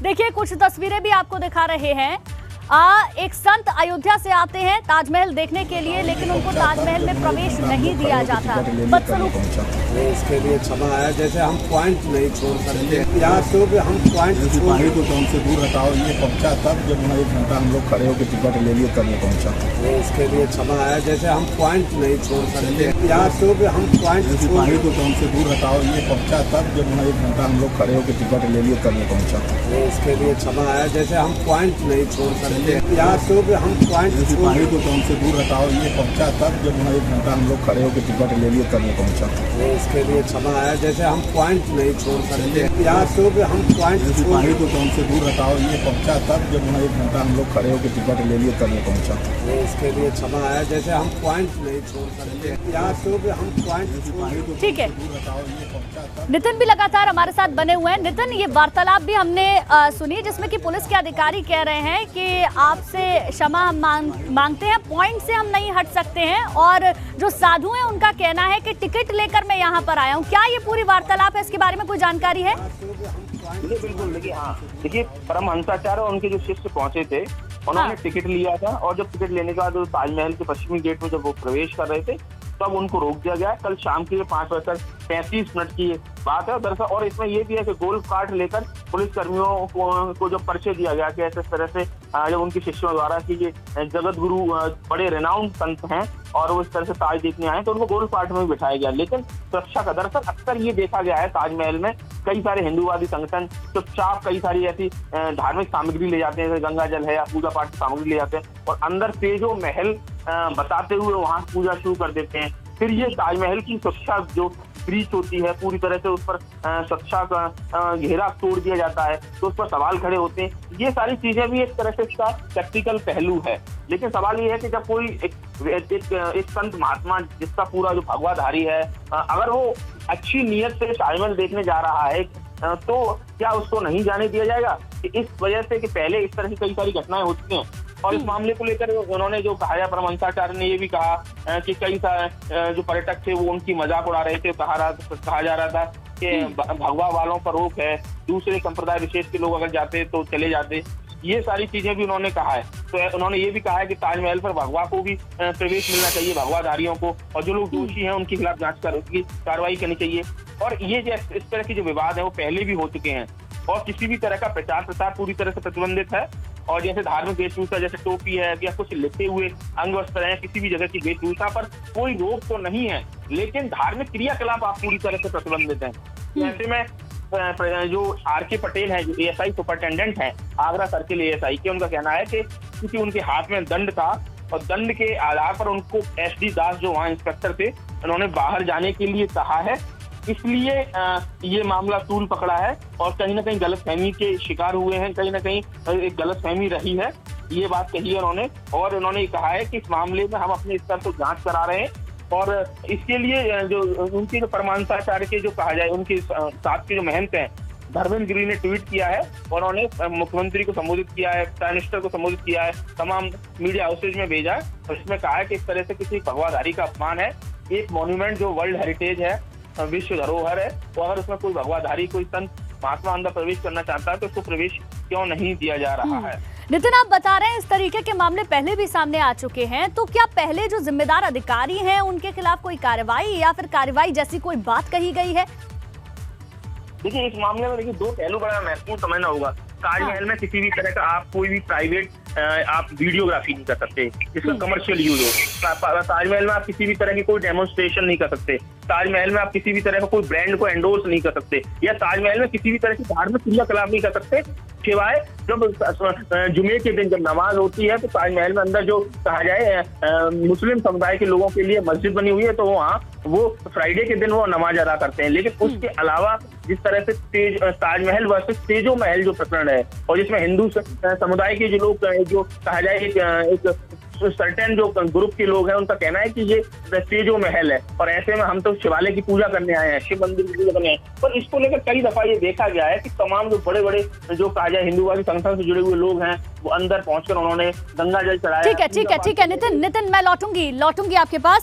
देखिए कुछ तस्वीरें भी आपको दिखा रहे हैं। एक संत अयोध्या से आते हैं ताजमहल देखने के लिए, लेकिन उनको ताजमहल में प्रवेश नहीं दिया जाता। बदसलूक इसके लिए क्षमा है, जैसे हम पॉइंट नहीं छोड़ सकते यहाँ से हम पॉइंट सिपाही को तो हमसे दूर हटाओ। ये पहुंचा तब जब वहाँ 1 घंटा हम लोग खड़े होकर टिकट ले लिए तब ये पहुंचा। इसके लिए क्षमा है, जैसे हम पॉइंट नहीं छोड़ सकते यहाँ से हम पॉइंट सिपाही को तो हमसे दूर हटाओ। ये पहुंचा तब जब वहाँ 1 घंटा हम लोग खड़े होकर टिकट ले लिए तब ये पहुंचा। इसके लिए क्षमा है, जैसे हम पॉइंट नहीं छोड़ सकते यहाँ से हम पॉइंट सिपाही को तो हमसे दूर हटाओ। ये पहुंचा तब जब वहाँ 1 घंटा हम लोग खड़े होकर टिकट ले लिए तब ये पहुंचा। इसके लिए क्षमा है, जैसे हम पॉइंट नहीं छोड़ सकते यहाँ से हम पॉइंट सिपाही को तो हमसे दूर हटाओ। ये पहुंचा तब जब वहाँ 1 घंटा हम लोग खड़े होकर टिकट ले लिए तब ये पहुंचा। इसके लिए क्षमा है, जैसे हम पॉइंट नहीं छोड़ सकते यहाँ से हम पॉइंट। ठीक है, नितिन भी लगातार हमारे साथ बने हुए हैं। नितिन, ये वार्तालाप भी हमने सुनी जिसमें कि पुलिस के अधिकारी कह रहे हैं कि आपसे क्षमा मांगते हैं, पॉइंट से हम नहीं हट सकते हैं, और जो साधु हैं उनका कहना है कि टिकट लेकर मैं यहाँ पर आया हूँ। क्या ये पूरी वार्तालाप है, इसके बारे में कोई जानकारी है? बिल्कुल, देखिए परमहंसाचार्य और उनके जो शिष्य पहुंचे थे उन्होंने टिकट लिया था, और जब टिकट लेने के बाद ताजमहल के पश्चिमी गेट में जब वो प्रवेश कर रहे थे तब उनको रोक दिया गया। कल शाम के 5:35 की बात है दरअसल। और इसमें यह भी है कि गोल्फ कार्ट लेकर पुलिस कर्मियों को जब परिचय दिया गया कि ऐसे तरह से जब उनके शिष्यों द्वारा कि ये जगत गुरु बड़े रेनाउंड संत हैं और वो इस तरह से ताज देखने आए तो उनको गोल्फ कार्ट में भी बिठाया गया। लेकिन सुरक्षा का दरअसल अक्सर ये देखा गया है ताजमहल में कई सारे हिंदूवादी संगठन चुपचाप कई सारी ऐसी धार्मिक सामग्री ले जाते हैं, जैसे गंगा जल है या पूजा पाठ की सामग्री ले जाते हैं और अंदर से जो महल बताते हुए वहां पूजा शुरू कर देते हैं। फिर ये ताजमहल की सुरक्षा जो ब्रीच होती है पूरी तरह से उस पर सुरक्षा का घेरा तोड़ दिया जाता है, तो उस पर सवाल खड़े होते हैं। ये सारी चीजें भी एक तरह से इसका प्रैक्टिकल पहलू है। लेकिन सवाल ये है कि जब कोई एक संत महात्मा जिसका पूरा जो भगवाधारी है अगर वो अच्छी नीयत से ताजमहल देखने जा रहा है तो क्या उसको नहीं जाने दिया जाएगा? इस वजह से कि पहले इस तरह की कई सारी घटनाएं होती हैं और इस मामले को लेकर उन्होंने जो कहा, परमहंसाचार्य ने ये भी कहा कि कई सारे जो पर्यटक थे वो उनकी मजाक उड़ा रहे थे। कहा जा रहा था कि भगवा वालों पर रोक है, दूसरे संप्रदाय विशेष के लोग अगर जाते तो चले जाते। ये सारी चीजें भी उन्होंने कहा है। तो उन्होंने ये भी कहा है कि ताजमहल पर भगवा को भी प्रवेश मिलना चाहिए, भगवाधारियों को, और जो लोग दोषी हैं उनके खिलाफ जांच कर उसकी कार्रवाई करनी चाहिए। और ये इस तरह के जो विवाद है वो पहले भी हो चुके हैं और किसी भी तरह का प्रचार प्रसार पूरी तरह से प्रतिबंधित है। और जैसे धार्मिक वेशभूषा जैसे टोपी है या कुछ लिखे हुए अंग वस्त्र है, किसी भी जगह की वेशभूषा पर कोई रोक तो नहीं है, लेकिन धार्मिक क्रियाकलाप आप पूरी तरह से प्रतिबंधित हैं। ऐसे में जो आर.के. पटेल है, जो एएसआई सुपरिटेंडेंट है आगरा सर्किल एएसआई के, उनका कहना है कि क्योंकि उनके हाथ में दंड था और दंड के आधार पर उनको एसडी दास जो वहाँ इंस्पेक्टर थे उन्होंने बाहर जाने के लिए कहा है, इसलिए ये मामला तूल पकड़ा है और कहीं ना कहीं गलतफहमी के शिकार हुए हैं, कहीं ना कहीं एक गलतफहमी रही है, ये बात कही है उन्होंने। और उन्होंने कहा है कि इस मामले में हम अपने स्तर पर जांच करा रहे हैं और इसके लिए जो उनके जो परमहंसाचार्य के जो कहा जाए उनके साथ के जो महंत हैं धर्मेंद्र गिरी ने ट्वीट किया है और उन्होंने मुख्यमंत्री को संबोधित किया है, प्राइम मिनिस्टर को संबोधित किया है, तमाम मीडिया हाउसेज में भेजा है और इसमें कहा है कि इस तरह से किसी भगवाधारी का अपमान है। एक मॉन्यूमेंट जो वर्ल्ड हेरिटेज है, विश्व धरोहर है, तो अगर उसमें कोई भगवाधारी कोई संत महात्मा अंदर प्रवेश करना चाहता है तो उसको प्रवेश क्यों नहीं दिया जा रहा है? नितिन, आप बता रहे हैं इस तरीके के मामले पहले भी सामने आ चुके हैं, तो क्या पहले जो जिम्मेदार अधिकारी हैं उनके खिलाफ कोई कार्रवाई या फिर कार्रवाई जैसी कोई बात कही गई है? देखिए, इस मामले में दो पहलू बड़ा महत्वपूर्ण समझना होगा। ताजमहल में किसी भी तरह का आप कोई भी प्राइवेट आप वीडियोग्राफी नहीं कर सकते जिसका कमर्शियल यूज हो। ताजमहल में आप किसी भी तरह की कोई डेमोन्स्ट्रेशन नहीं कर सकते। ताजमहल में आप किसी भी तरह का कोई ब्रांड को एंडोर्स नहीं कर सकते या ताजमहल में किसी भी तरह की धार्मिक क्रियाकलाप नहीं कर सकते, सिवाय जब जुमे के दिन जब नमाज होती है तो ताजमहल में अंदर जो कहा जाए मुस्लिम समुदाय के लोगों के लिए मस्जिद बनी हुई है तो वहाँ वो फ्राइडे के दिन वो नमाज अदा करते हैं। लेकिन उसके अलावा जिस तरह से ताजमहल वर्सेस तेजो महल जो प्रकरण है और जिसमें हिंदू समुदाय के जो लोग जो कहा जाए एक सर्टेन जो ग्रुप के लोग हैं उनका कहना है कि ये तेजो महल है और ऐसे में हम तो शिवालय की पूजा करने आए हैं, शिव मंदिर की पूजा करने आए हैं। पर इसको लेकर कई दफा ये देखा गया है कि तमाम जो बड़े बड़े जो कहा जाए हिंदूवादी संगठन से जुड़े हुए लोग हैं वो अंदर पहुंचकर उन्होंने गंगा जल चढ़ाया। ठीक है नितिन, मैं लौटूंगी आपके पास।